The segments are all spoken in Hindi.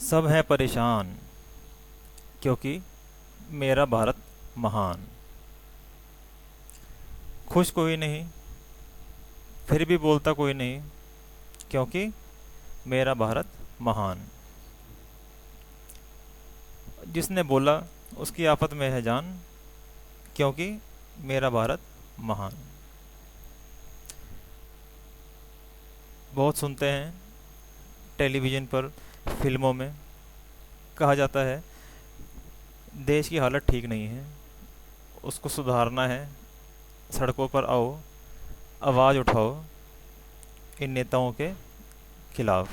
सब हैं परेशान क्योंकि मेरा भारत महान। खुश कोई नहीं, फिर भी बोलता कोई नहीं क्योंकि मेरा भारत महान। जिसने बोला उसकी आफत में है जान, क्योंकि मेरा भारत महान। बहुत सुनते हैं टेलीविज़न पर, फिल्मों में कहा जाता है देश की हालत ठीक नहीं है, उसको सुधारना है, सड़कों पर आओ, आवाज़ उठाओ इन नेताओं के खिलाफ।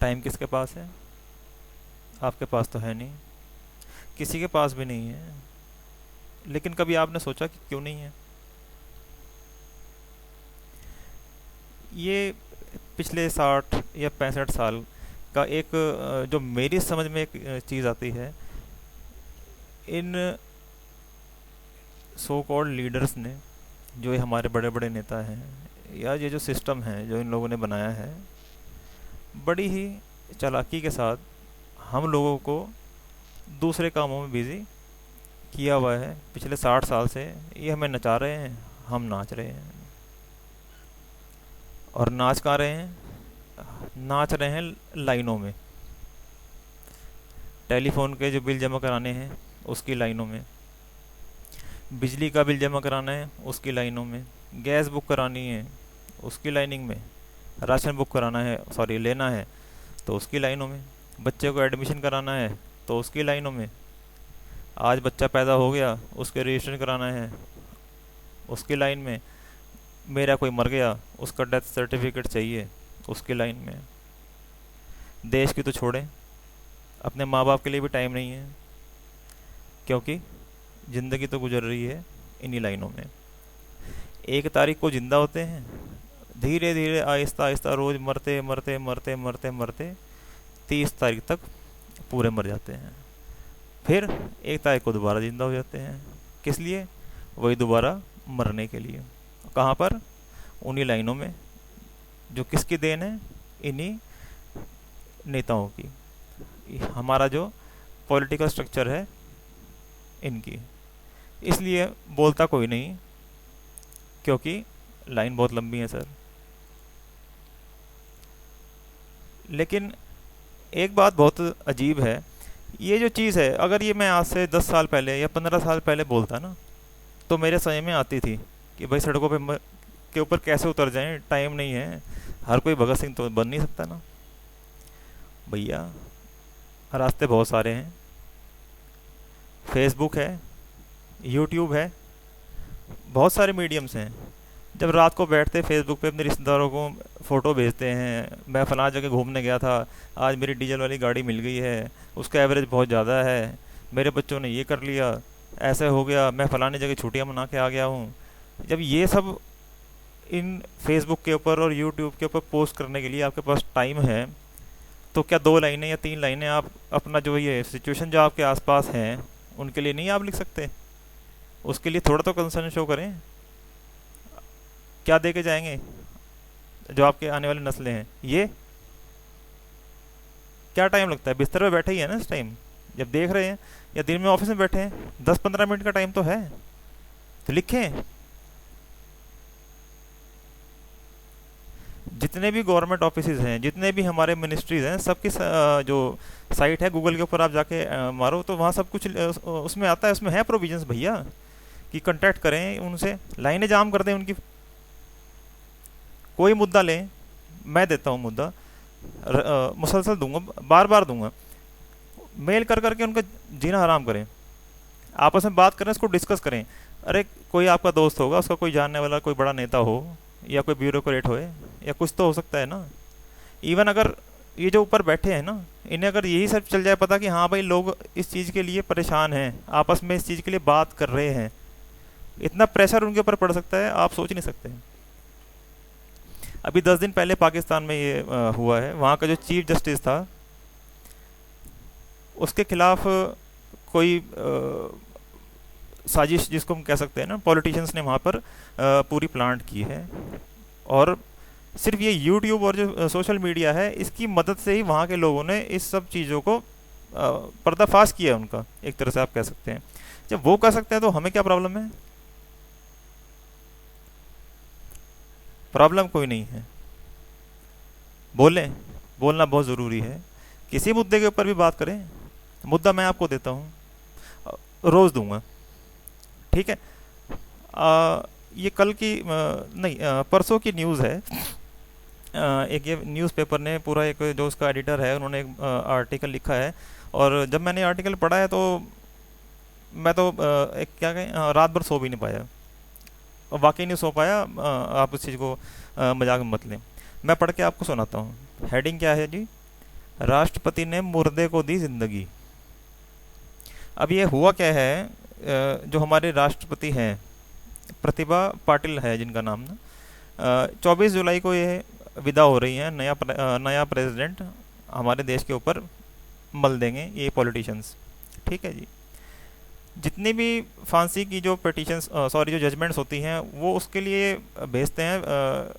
टाइम किसके पास है? आपके पास तो है नहीं, किसी के पास भी नहीं है। लेकिन कभी आपने सोचा कि क्यों नहीं है? ये पिछले 60 या 65 साल का एक जो मेरी समझ में एक चीज़ आती है, इन सो कॉल्ड लीडर्स ने, जो ये हमारे बड़े बड़े नेता हैं, या ये जो सिस्टम है जो इन लोगों ने बनाया है, बड़ी ही चालाकी के साथ हम लोगों को दूसरे कामों में बिजी किया हुआ है। पिछले 60 साल से ये हमें नचा रहे हैं, हम नाच रहे हैं। और नाच कहाँ रहे हैं? नाच रहे हैं लाइनों में। टेलीफोन के जो बिल जमा कराने हैं उसकी लाइनों में, बिजली का बिल जमा कराना है उसकी लाइनों में, गैस बुक करानी है उसकी लाइनिंग में, राशन बुक कराना है, सॉरी लेना है तो उसकी लाइनों में, बच्चे को एडमिशन कराना है तो उसकी लाइनों में, आज बच्चा पैदा हो गया उसके रजिस्ट्रेशन कराना है उसकी लाइन में, मेरा कोई मर गया उसका डेथ सर्टिफिकेट चाहिए उसकी लाइन में। देश की तो छोड़ें, अपने माँ बाप के लिए भी टाइम नहीं है, क्योंकि ज़िंदगी तो गुजर रही है इन्हीं लाइनों में। 1 तारीख को जिंदा होते हैं, धीरे धीरे आहिस्ता आहिस्ता रोज़ मरते मरते मरते मरते मरते 30 तारीख तक पूरे मर जाते हैं। फिर 1 तारीख को दोबारा जिंदा हो जाते हैं। किस लिए? वही दोबारा मरने के लिए। कहाँ पर? उन्हीं लाइनों में, जो किसकी देन है? इन्हीं नेताओं की। हमारा जो पॉलिटिकल स्ट्रक्चर है इनकी। इसलिए बोलता कोई नहीं, क्योंकि लाइन बहुत लंबी है सर। लेकिन एक बात बहुत अजीब है, ये जो चीज़ है, अगर ये मैं आज से 10 साल पहले या 15 साल पहले बोलता ना, तो मेरे समझ में आती थी कि भाई सड़कों पे के ऊपर कैसे उतर जाएं, टाइम नहीं है, हर कोई भगत सिंह तो बन नहीं सकता ना भैया। रास्ते बहुत सारे हैं, फेसबुक है, यूट्यूब है, बहुत सारे मीडियम्स हैं। जब रात को बैठते फेसबुक पे अपने रिश्तेदारों को फ़ोटो भेजते हैं, मैं फ़लाँ जगह घूमने गया था, आज मेरी डीजल वाली गाड़ी मिल गई है, उसका एवरेज बहुत ज़्यादा है, मेरे बच्चों ने ये कर लिया, ऐसे हो गया, मैं फ़लानी जगह छुट्टियां मना के आ गया हूँ। जब ये सब इन फेसबुक के ऊपर और यूट्यूब के ऊपर पोस्ट करने के लिए आपके पास टाइम है, तो क्या 2 लाइनें या 3 लाइनें आप अपना जो ये सिचुएशन जो आपके आसपास हैं उनके लिए नहीं आप लिख सकते? उसके लिए थोड़ा तो कंसर्न शो करें। क्या दे के जाएंगे जो आपके आने वाली नस्लें हैं? ये क्या टाइम लगता है? बिस्तर पे बैठे ही है ना इस टाइम, जब देख रहे हैं, या दिन में ऑफिस में बैठे हैं, 10-15 मिनट का टाइम तो है, तो लिखें। जितने भी गवर्नमेंट ऑफिसेज हैं, जितने भी हमारे मिनिस्ट्रीज हैं, सबकी जो साइट है गूगल के ऊपर आप जाके मारो तो वहाँ सब कुछ उसमें आता है, उसमें है प्रोविजंस भैया, कि कांटेक्ट करें उनसे, लाइनें जाम कर दें उनकी। कोई मुद्दा लें, मैं देता हूँ मुद्दा, मुसलसल दूंगा, बार बार दूंगा, मेल कर करके उनका जीना हराम करें, आपस में बात करें, इसको डिस्कस करें। अरे कोई आपका दोस्त होगा, उसका कोई जानने वाला कोई बड़ा नेता हो, या कोई ब्यूरोक्रेट हो, या कुछ तो हो सकता है ना। इवन अगर ये जो ऊपर बैठे हैं ना, इन्हें अगर यही सब चल जाए पता कि हाँ भाई लोग इस चीज़ के लिए परेशान हैं, आपस में इस चीज़ के लिए बात कर रहे हैं, इतना प्रेशर उनके ऊपर पड़ सकता है, आप सोच नहीं सकते। अभी 10 दिन पहले पाकिस्तान में ये हुआ है, वहाँ का जो चीफ जस्टिस था उसके खिलाफ कोई साजिश जिसको हम कह सकते हैं ना, पॉलिटिशियंस ने वहाँ पर पूरी प्लांट की है, और सिर्फ ये यूट्यूब और जो सोशल मीडिया है, इसकी मदद से ही वहाँ के लोगों ने इस सब चीज़ों को पर्दाफाश किया उनका, एक तरह से आप कह सकते हैं। जब वो कर सकते हैं तो हमें क्या प्रॉब्लम है? प्रॉब्लम कोई नहीं है। बोलें, बोलना बहुत ज़रूरी है। किसी मुद्दे के ऊपर भी बात करें, मुद्दा मैं आपको देता हूँ, रोज़ दूंगा, ठीक है। ये कल की नहीं, परसों की न्यूज़ है। एक ये न्यूज़पेपर ने पूरा, एक जो उसका एडिटर है, उन्होंने एक आर्टिकल लिखा है, और जब मैंने आर्टिकल पढ़ा है तो मैं तो एक क्या कहें, रात भर सो भी नहीं पाया, और वाकई नहीं सो पाया। आप इस चीज़ को मजाक में मत लें। मैं पढ़ के आपको सुनाता हूँ। हेडिंग क्या है जी? राष्ट्रपति ने मुर्दे को दी जिंदगी। अब ये हुआ क्या है, जो हमारे राष्ट्रपति हैं, प्रतिभा पाटिल है जिनका नाम ना, 24 जुलाई को ये विदा हो रही हैं। नया प्रेसिडेंट हमारे देश के ऊपर मल देंगे ये पॉलिटिशियंस, ठीक है जी। जितनी भी फांसी की जो पिटिशंस, सॉरी, जो जजमेंट्स होती हैं, वो उसके लिए भेजते हैं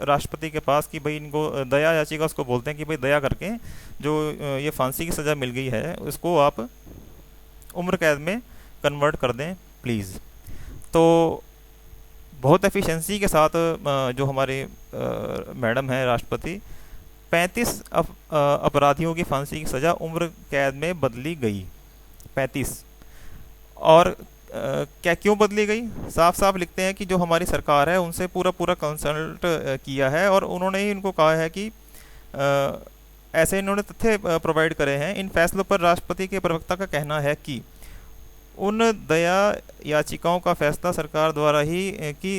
राष्ट्रपति के पास कि भाई इनको दया याचिका उसको बोलते हैं कि भाई दया करके जो ये फांसी की सज़ा मिल गई है उसको आप उम्र कैद में कन्वर्ट कर दें प्लीज़। तो बहुत एफिशिएंसी के साथ जो हमारे मैडम है राष्ट्रपति, 35 अपराधियों की फांसी की सज़ा उम्र कैद में बदली गई। 35। और क्या क्यों बदली गई? साफ साफ लिखते हैं कि जो हमारी सरकार है उनसे पूरा पूरा कंसल्ट किया है, और उन्होंने ही इनको कहा है कि ऐसे इन्होंने तथ्य प्रोवाइड करे हैं। इन फैसलों पर राष्ट्रपति के प्रवक्ता का कहना है कि उन दया याचिकाओं का फैसला सरकार द्वारा ही की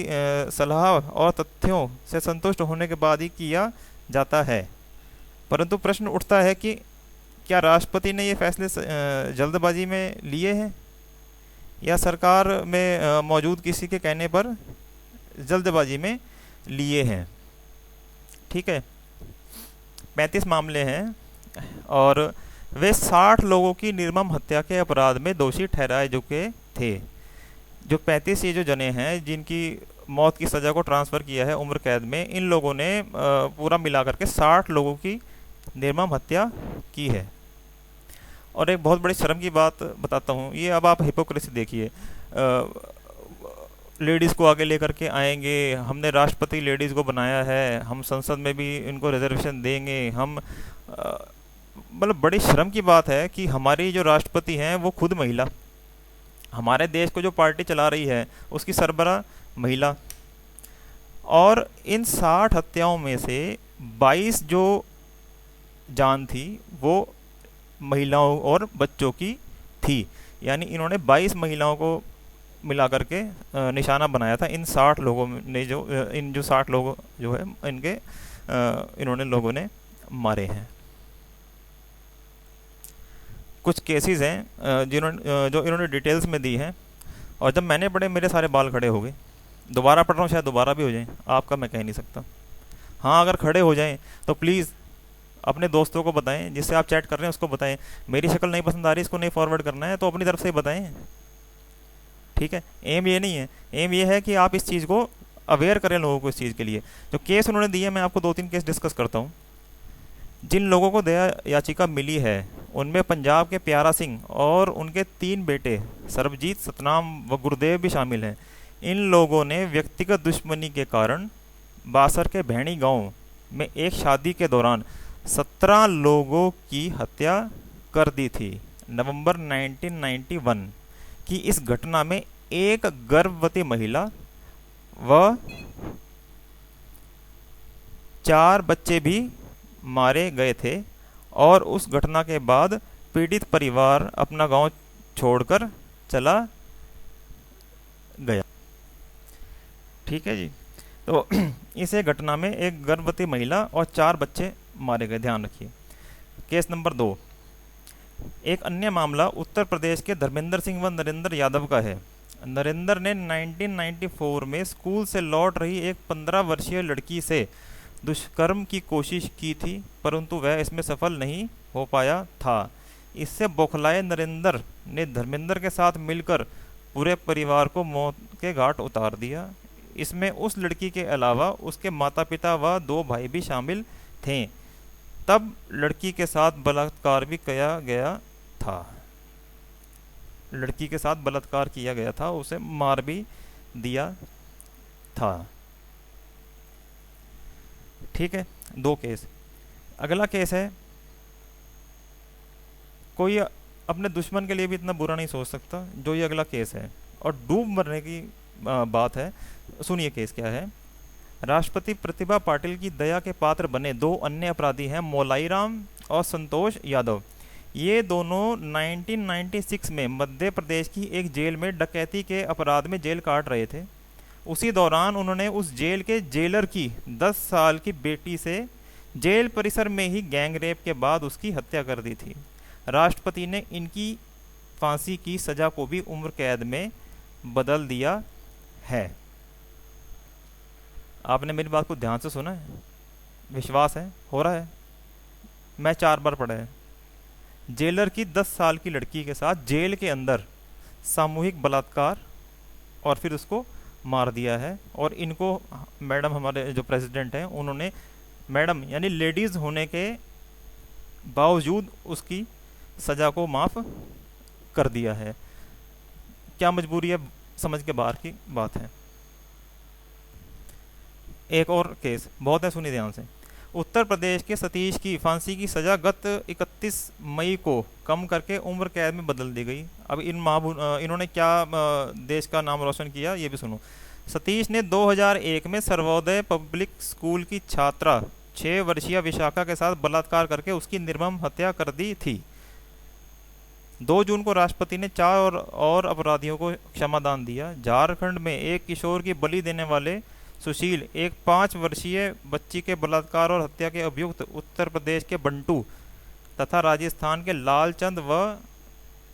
सलाह और तथ्यों से संतुष्ट होने के बाद ही किया जाता है। परंतु प्रश्न उठता है कि क्या राष्ट्रपति ने ये फैसले जल्दबाजी में लिए हैं, या सरकार में मौजूद किसी के कहने पर जल्दबाजी में लिए हैं? ठीक है, 35 मामले हैं, और वे 60 लोगों की निर्मम हत्या के अपराध में दोषी ठहराए चुके थे। जो 35 ये जो जने हैं जिनकी मौत की सज़ा को ट्रांसफ़र किया है उम्र कैद में, इन लोगों ने पूरा मिला करके 60 लोगों की निर्मम हत्या की है। और एक बहुत बड़ी शर्म की बात बताता हूँ, ये अब आप हिपोक्रेसी देखिए। लेडीज़ को आगे लेकर के आएंगे, हमने राष्ट्रपति लेडीज़ को बनाया है, हम संसद में भी इनको रिजर्वेशन देंगे, हम मतलब बड़ी शर्म की बात है कि हमारी जो राष्ट्रपति हैं वो खुद महिला, हमारे देश को जो पार्टी चला रही है उसकी सरबराह महिला, और इन 60 हत्याओं में से 22 जो जान थी वो महिलाओं और बच्चों की थी। यानी इन्होंने 22 महिलाओं को मिला करके निशाना बनाया था। इन 60 लोगों ने इन जो 60 लोग जो है इनके इन्होंने लोगों ने मारे हैं। कुछ केसेस हैं जो इन्होंने डिटेल्स में दी हैं, और जब मैंने पढ़े मेरे सारे बाल खड़े हो गए। दोबारा पढ़ रहा हूँ, शायद दोबारा भी हो जाए, आपका मैं कह नहीं सकता। हाँ, अगर खड़े हो जाएं तो प्लीज़ अपने दोस्तों को बताएं, जिससे आप चैट कर रहे हैं उसको बताएं। मेरी शक्ल नहीं पसंद आ रही, इसको नहीं फॉरवर्ड करना है तो अपनी तरफ से बताएं, ठीक है। एम ये नहीं है, एम ये है कि आप इस चीज़ को अवेयर करें लोगों को इस चीज़ के लिए। जो केस उन्होंने दिए, मैं आपको 2-3 केस डिस्कस करता हूँ। जिन लोगों को दया याचिका मिली है उनमें पंजाब के प्यारा सिंह और उनके 3 बेटे सरबजीत, सतनाम व गुरुदेव भी शामिल हैं। इन लोगों ने व्यक्तिगत दुश्मनी के कारण बासर के भैणी गांव में एक शादी के दौरान 17 लोगों की हत्या कर दी थी। नवंबर 1991 की इस घटना में एक गर्भवती महिला व 4 बच्चे भी मारे गए थे, और उस घटना के बाद पीड़ित परिवार अपना गांव छोड़कर चला गया। ठीक है जी। तो इस एक घटना में एक गर्भवती महिला और 4 बच्चे मारे गए, ध्यान रखिए। केस नंबर 2, एक अन्य मामला उत्तर प्रदेश के धर्मेंद्र सिंह व नरेंद्र यादव का है। नरेंद्र ने 1994 में स्कूल से लौट रही एक 15 वर्षीय लड़की से दुष्कर्म की कोशिश की थी, परंतु वह इसमें सफल नहीं हो पाया था। इससे बौखलाए नरेंद्र ने धर्मेंद्र के साथ मिलकर पूरे परिवार को मौत के घाट उतार दिया। इसमें उस लड़की के अलावा उसके माता पिता व 2 भाई भी शामिल थे। तब लड़की के साथ बलात्कार भी किया गया था। लड़की के साथ बलात्कार किया गया था, उसे मार भी दिया था। ठीक है, 2 केस। अगला केस है, कोई अपने दुश्मन के लिए भी इतना बुरा नहीं सोच सकता जो ये अगला केस है, और डूब मरने की बात है। सुनिए केस क्या है। राष्ट्रपति प्रतिभा पाटिल की दया के पात्र बने 2 अन्य अपराधी हैं, मोलाईराम और संतोष यादव। ये दोनों 1996 में मध्य प्रदेश की एक जेल में डकैती के अपराध में जेल काट रहे थे। उसी दौरान उन्होंने उस जेल के जेलर की 10 साल की बेटी से जेल परिसर में ही गैंग रेप के बाद उसकी हत्या कर दी थी। राष्ट्रपति ने इनकी फांसी की सजा को भी उम्र कैद में बदल दिया है। आपने मेरी बात को ध्यान से सुना है? विश्वास है? हो रहा है? मैं 4 बार पढ़ा है। जेलर की 10 साल की लड़की के साथ जेल के अंदर सामूहिक बलात्कार और फिर उसको मार दिया है। और इनको मैडम, हमारे जो प्रेसिडेंट हैं, उन्होंने मैडम यानी लेडीज़ होने के बावजूद उसकी सज़ा को माफ़ कर दिया है। क्या मजबूरी है, समझ के बाहर की बात है। एक और केस बहुत है, सुनिए ध्यान से। उत्तर प्रदेश के सतीश की फांसी की सज़ा गत 31 मई को कम करके उम्र कैद में बदल दी गई। अब इन्होंने क्या देश का नाम रोशन किया, ये भी सुनो। सतीश ने 2001 में सर्वोदय पब्लिक स्कूल की छात्रा 6 वर्षीय विशाखा के साथ बलात्कार करके उसकी निर्मम हत्या कर दी थी। 2 जून को राष्ट्रपति ने 4 और अपराधियों को क्षमादान दिया। झारखंड में एक किशोर की बलि देने वाले सुशील, एक 5 वर्षीय बच्ची के बलात्कार और हत्या के अभियुक्त उत्तर प्रदेश के बंटू तथा राजस्थान के लालचंद व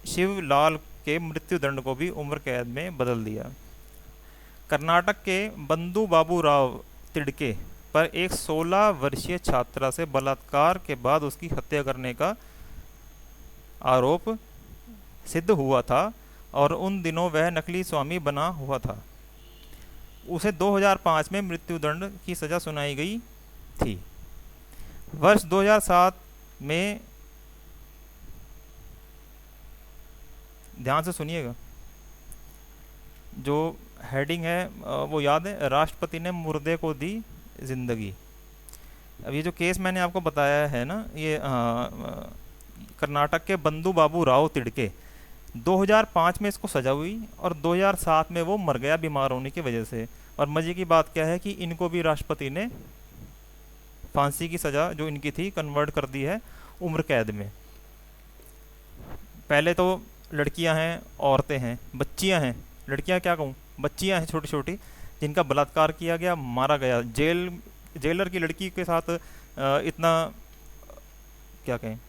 शिवलाल के मृत्युदंड को भी उम्र कैद में बदल दिया। कर्नाटक के बंधु बाबू राव तिड़के पर एक 16 वर्षीय छात्रा से बलात्कार के बाद उसकी हत्या करने का आरोप सिद्ध हुआ था और उन दिनों वह नकली स्वामी बना हुआ था। उसे 2005 में मृत्युदंड की सजा सुनाई गई थी। वर्ष 2007 में, ध्यान से सुनिएगा, जो हेडिंग है वो याद है, राष्ट्रपति ने मुर्दे को दी जिंदगी। अब ये जो केस मैंने आपको बताया है ना, ये कर्नाटक के बंधु बाबू राव तिड़के, 2005 में इसको सजा हुई और 2007 में वो मर गया बीमार होने की वजह से। और मजे की बात क्या है कि इनको भी राष्ट्रपति ने फांसी की सजा जो इनकी थी कन्वर्ट कर दी है उम्र कैद में। पहले तो लड़कियां हैं, औरतें हैं, बच्चियां हैं, लड़कियां क्या कहूँ, बच्चियां हैं छोटी छोटी, जिनका बलात्कार किया गया, मारा गया। जेलर की लड़की के साथ इतना क्या कहें।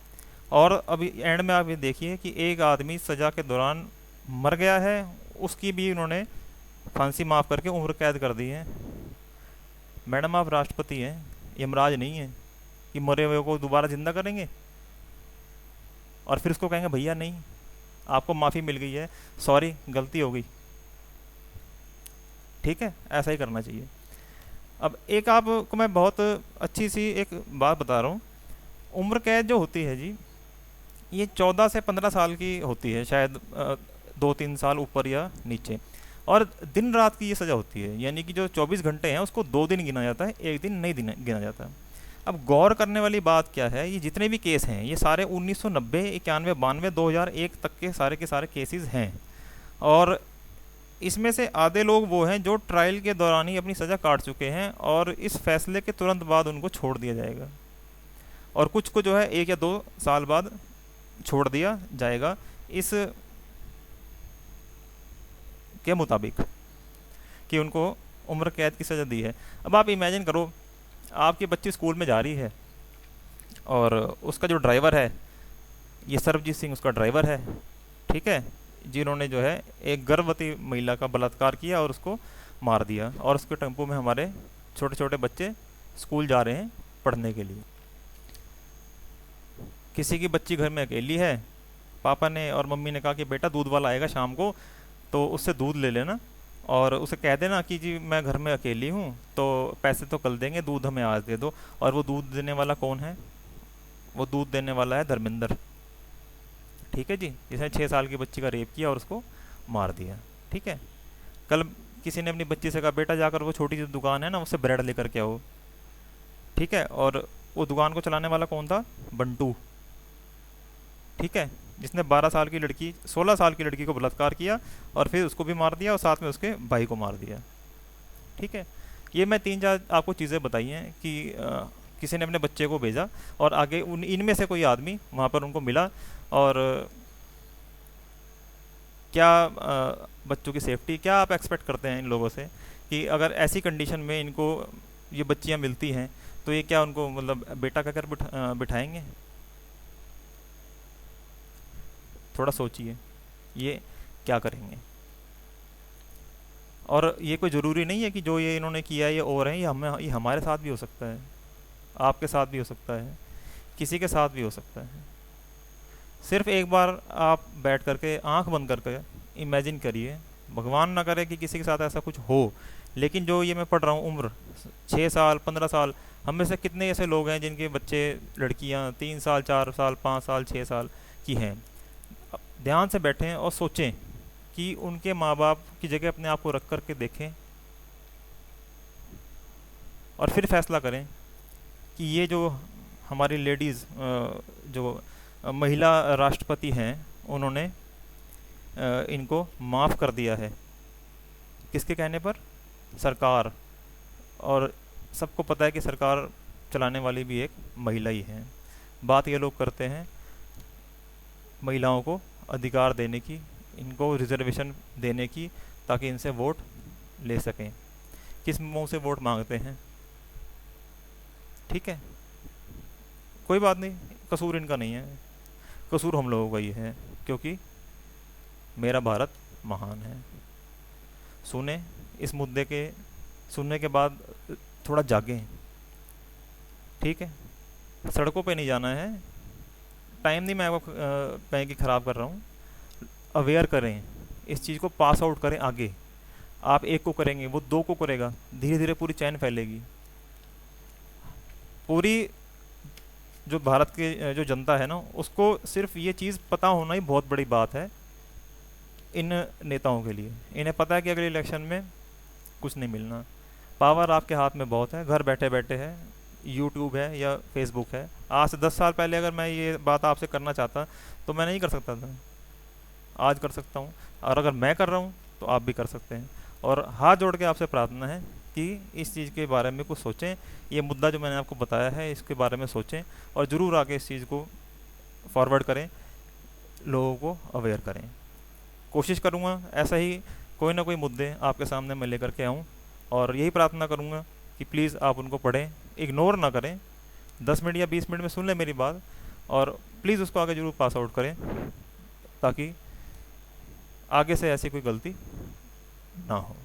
और अभी एंड में आप ये देखिए कि एक आदमी सज़ा के दौरान मर गया है, उसकी भी उन्होंने फांसी माफ़ करके उम्र कैद कर दी है। मैडम आप राष्ट्रपति हैं, यमराज नहीं है कि मरे हुए को दोबारा ज़िंदा करेंगे और फिर उसको कहेंगे भैया नहीं आपको माफ़ी मिल गई है, सॉरी गलती हो गई। ठीक है, ऐसा ही करना चाहिए। अब एक आपको मैं बहुत अच्छी सी एक बात बता रहा हूँ। उम्र कैद जो होती है जी, ये 14 से 15 साल की होती है, शायद 2-3 साल ऊपर या नीचे। और दिन रात की ये सज़ा होती है, यानी कि जो 24 घंटे हैं उसको 2 दिन गिना जाता है, 1 दिन नहीं गिना जाता। अब गौर करने वाली बात क्या है, ये जितने भी केस हैं ये सारे 1990, 91, 92, 2001 तक के सारे केसेस हैं। और इसमें से आधे लोग वो हैं जो ट्रायल के दौरान ही अपनी सज़ा काट चुके हैं और इस फैसले के तुरंत बाद उनको छोड़ दिया जाएगा, और कुछ को जो है 1 या 2 साल बाद छोड़ दिया जाएगा इस के मुताबिक कि उनको उम्र कैद की सज़ा दी है। अब आप इमेजिन करो, आपकी बच्ची स्कूल में जा रही है और उसका जो ड्राइवर है, ये सरबजीत सिंह उसका ड्राइवर है, ठीक है, जिन्होंने जो है एक गर्भवती महिला का बलात्कार किया और उसको मार दिया। और उसके टेम्पो में हमारे छोटे छोटे बच्चे स्कूल जा रहे हैं पढ़ने के लिए। किसी की बच्ची घर में अकेली है, पापा ने और मम्मी ने कहा कि बेटा दूध वाला आएगा शाम को तो उससे दूध ले लेना, और उसे कह देना कि जी मैं घर में अकेली हूँ, तो पैसे तो कल देंगे, दूध हमें आज दे दो। और वो दूध देने वाला कौन है? वो दूध देने वाला है धर्मेंद्र। ठीक है जी, जिसने 6 साल की बच्ची का रेप किया और उसको मार दिया। ठीक है। कल किसी ने अपनी बच्ची से कहा बेटा जाकर वो छोटी सी दुकान है ना उससे ब्रेड लेकर के आओ। ठीक है। और वो दुकान को चलाने वाला कौन था? बंटू। ठीक है। जिसने 12 साल की लड़की 16 साल की लड़की को बलात्कार किया और फिर उसको भी मार दिया और साथ में उसके भाई को मार दिया। ठीक है। ये मैं 3 4 आपको चीज़ें बताई हैं कि किसी ने अपने बच्चे को भेजा और आगे उन इनमें से कोई आदमी वहाँ पर उनको मिला। और क्या बच्चों की सेफ्टी, क्या आप एक्सपेक्ट करते हैं इन लोगों से कि अगर ऐसी कंडीशन में इनको ये बच्चियाँ मिलती हैं तो ये क्या उनको मतलब बेटा का कर बिठाएंगे? थोड़ा सोचिए ये क्या करेंगे। और ये कोई ज़रूरी नहीं है कि जो ये इन्होंने किया है ये और है, ये हमारे साथ भी हो सकता है, आपके साथ भी हो सकता है, किसी के साथ भी हो सकता है। सिर्फ एक बार आप बैठ करके आंख बंद करके इमेजिन करिए, भगवान ना करे कि किसी के साथ ऐसा कुछ हो, लेकिन जो ये मैं पढ़ रहा हूँ उम्र 6 साल 15 साल, हम में से कितने ऐसे लोग हैं जिनके बच्चे लड़कियाँ 3 साल 4 साल 5 साल 6 साल की हैं। ध्यान से बैठें और सोचें कि उनके माँ बाप की जगह अपने आप को रख करके देखें और फिर फैसला करें कि ये जो हमारी लेडीज़ जो महिला राष्ट्रपति हैं उन्होंने इनको माफ़ कर दिया है। किसके कहने पर? सरकार। और सबको पता है कि सरकार चलाने वाली भी एक महिला ही है। बात ये लोग करते हैं महिलाओं को अधिकार देने की, इनको रिजर्वेशन देने की, ताकि इनसे वोट ले सकें। किस मुंह से वोट मांगते हैं? ठीक है। कोई बात नहीं, कसूर इनका नहीं है, कसूर हम लोगों का ही है, क्योंकि मेरा भारत महान है। सुने इस मुद्दे के सुनने के बाद थोड़ा जागें। ठीक है। सड़कों पे नहीं जाना है, टाइम नहीं मैं आपको कहीं की ख़राब कर रहा हूँ। अवेयर करें, इस चीज़ को पास आउट करें आगे। आप एक को करेंगे, वो दो को करेगा, धीरे धीरे पूरी चैन फैलेगी। पूरी जो भारत के जो जनता है ना उसको सिर्फ ये चीज़ पता होना ही बहुत बड़ी बात है इन नेताओं के लिए। इन्हें पता है कि अगले इलेक्शन में कुछ नहीं मिलना। पावर आपके हाथ में बहुत है, घर बैठे बैठे है, यूट्यूब है या फेसबुक है। आज से 10 साल पहले अगर मैं ये बात आपसे करना चाहता तो मैं नहीं कर सकता था, आज कर सकता हूँ। और अगर मैं कर रहा हूँ तो आप भी कर सकते हैं। और हाथ जोड़ के आपसे प्रार्थना है कि इस चीज़ के बारे में कुछ सोचें। ये मुद्दा जो मैंने आपको बताया है इसके बारे में सोचें और ज़रूर आगे इस चीज़ को फॉरवर्ड करें, लोगों को अवेयर करें। कोशिश करूँगा ऐसा ही कोई ना कोई मुद्दे आपके सामने मैं लेकर के आऊँ, और यही प्रार्थना करूँगा कि प्लीज़ आप उनको पढ़ें, इग्नोर ना करें। 10 मिनट या 20 मिनट में सुन लें मेरी बात, और प्लीज़ उसको आगे ज़रूर पास आउट करें, ताकि आगे से ऐसी कोई गलती ना हो।